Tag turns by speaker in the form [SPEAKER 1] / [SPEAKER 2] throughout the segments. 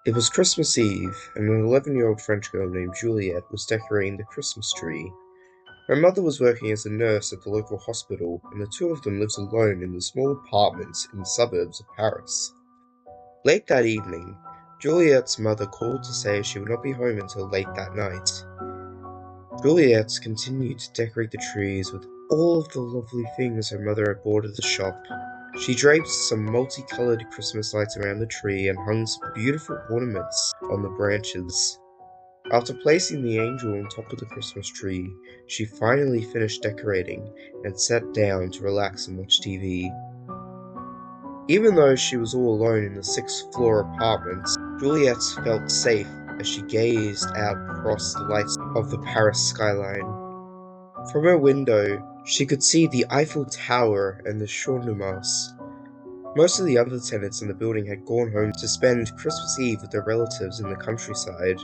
[SPEAKER 1] It was Christmas Eve, and an 11-year-old French girl named Juliette was decorating the Christmas tree. Her mother was working as a nurse at the local hospital, and the two of them lived alone in the small apartment in the suburbs of Paris. Late that evening, Juliette's mother called to say she would not be home until late that night. Juliette continued to decorate the trees with all of the lovely things her mother had bought at the shop. She draped some multicolored Christmas lights around the tree and hung some beautiful ornaments on the branches. After placing the angel on top of the Christmas tree, she finally finished decorating and sat down to relax and watch TV. Even though she was all alone in the sixth-floor apartment, Juliette felt safe as she gazed out across the lights of the Paris skyline. From her window, she could see the Eiffel Tower and the Champ de Mars. Most of the other tenants in the building had gone home to spend Christmas Eve with their relatives in the countryside.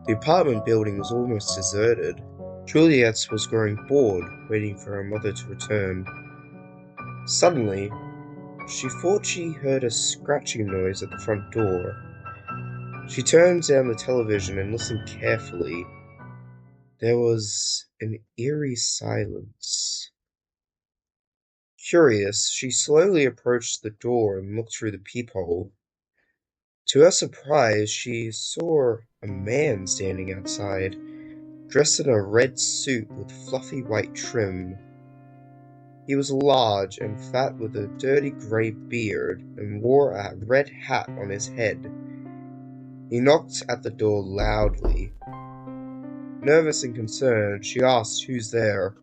[SPEAKER 1] The apartment building was almost deserted. Juliette was growing bored, waiting for her mother to return. Suddenly, she thought she heard a scratching noise at the front door. She turned down the television and listened carefully. There was an eerie silence. Curious, she slowly approached the door and looked through the peephole. To her surprise, she saw a man standing outside, dressed in a red suit with fluffy white trim. He was large and fat with a dirty grey beard and wore a red hat on his head. He knocked at the door loudly. Nervous and concerned, she asked who's there.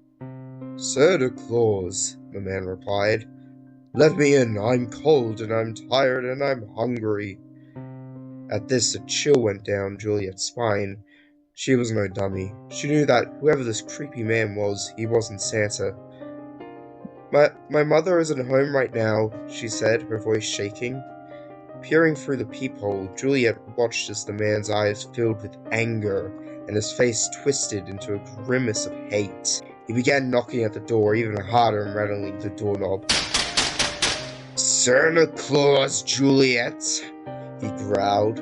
[SPEAKER 1] "Santa Claus," the man replied. "Let me in, I'm cold and I'm tired and I'm hungry." At this, a chill went down Juliette's spine. She was no dummy. She knew that whoever this creepy man was, he wasn't Santa. My mother isn't home right now," she said, her voice shaking. Peering through the peephole, Juliette watched as the man's eyes filled with anger and his face twisted into a grimace of hate. He began knocking at the door even harder and rattling the doorknob. "Santa Claus, Juliette," he growled.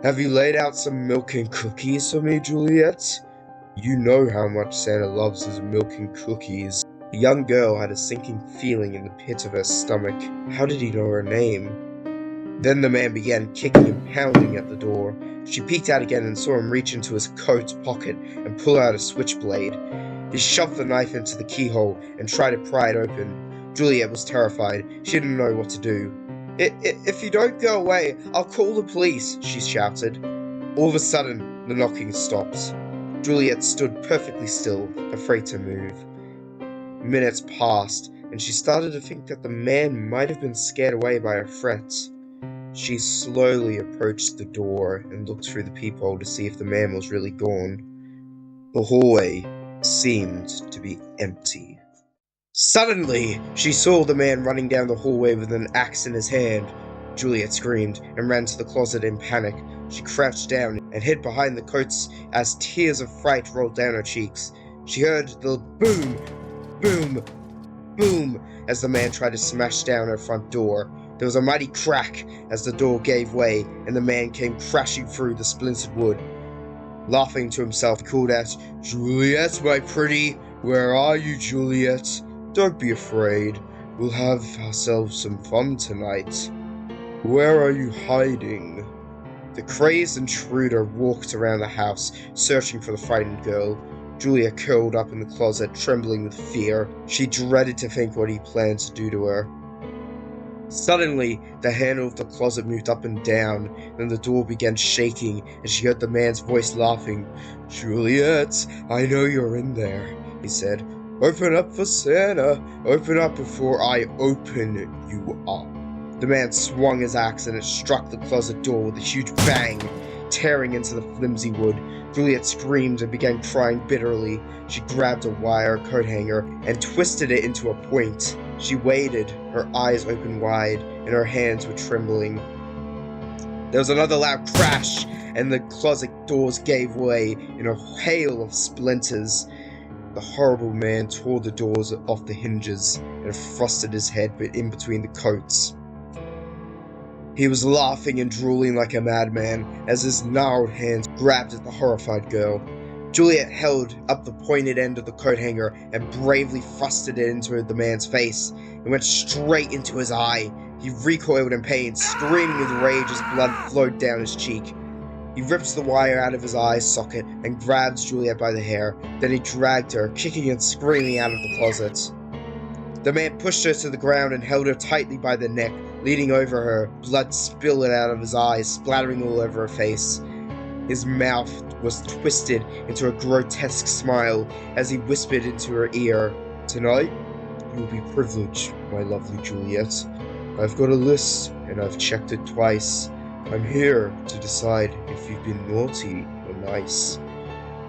[SPEAKER 1] "Have you laid out some milk and cookies for me, Juliette? You know how much Santa loves his milk and cookies." The young girl had a sinking feeling in the pit of her stomach. How did he know her name? Then the man began kicking and pounding at the door. She peeked out again and saw him reach into his coat pocket and pull out a switchblade. He shoved the knife into the keyhole and tried to pry it open. Juliette was terrified. She didn't know what to do. If you don't go away, I'll call the police," she shouted. All of a sudden, the knocking stopped. Juliette stood perfectly still, afraid to move. Minutes passed, and she started to think that the man might have been scared away by her threats. She slowly approached the door and looked through the peephole to see if the man was really gone. The hallway seemed to be empty. Suddenly, she saw the man running down the hallway with an axe in his hand. Juliette screamed and ran to the closet in panic. She crouched down and hid behind the coats as tears of fright rolled down her cheeks. She heard the boom, boom, boom as the man tried to smash down her front door. There was a mighty crack as the door gave way and the man came crashing through the splintered wood. Laughing to himself, he called out, "Juliette, my pretty, where are you, Juliette? Don't be afraid. We'll have ourselves some fun tonight. Where are you hiding?" The crazed intruder walked around the house, searching for the frightened girl. Julia curled up in the closet, trembling with fear. She dreaded to think what he planned to do to her. Suddenly, the handle of the closet moved up and down, then the door began shaking, and she heard the man's voice laughing. "Juliette, I know you're in there," he said. "Open up for Santa. Open up before I open you up." The man swung his axe and it struck the closet door with a huge bang, tearing into the flimsy wood. Juliette screamed and began crying bitterly. She grabbed a wire coat hanger and twisted it into a point. She waited, her eyes open wide, and her hands were trembling. There was another loud crash, and the closet doors gave way in a hail of splinters. The horrible man tore the doors off the hinges and thrusted his head in between the coats. He was laughing and drooling like a madman as his gnarled hands grabbed at the horrified girl. Juliet held up the pointed end of the coat hanger and bravely thrusted it into the man's face. It went straight into his eye. He recoiled in pain, screaming with rage as blood flowed down his cheek. He ripped the wire out of his eye socket and grabbed Juliet by the hair. Then he dragged her, kicking and screaming, out of the closet. The man pushed her to the ground and held her tightly by the neck, leaning over her, blood spilling out of his eyes, splattering all over her face. His mouth was twisted into a grotesque smile as he whispered into her ear, "Tonight, you'll be privileged, my lovely Juliet. I've got a list, and I've checked it twice. I'm here to decide if you've been naughty or nice.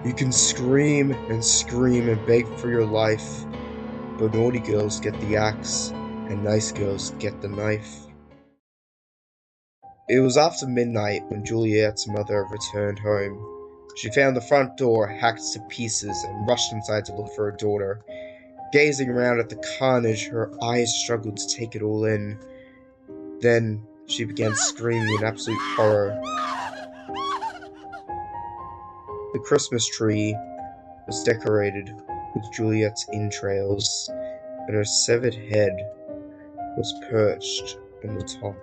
[SPEAKER 1] You can scream and beg for your life, but naughty girls get the axe, and nice girls get the knife." It was after midnight when Juliet's mother returned home. She found the front door hacked to pieces and rushed inside to look for her daughter. Gazing around at the carnage, her eyes struggled to take it all in. Then she began screaming in absolute horror. The Christmas tree was decorated with Juliet's entrails, and her severed head was perched on the top.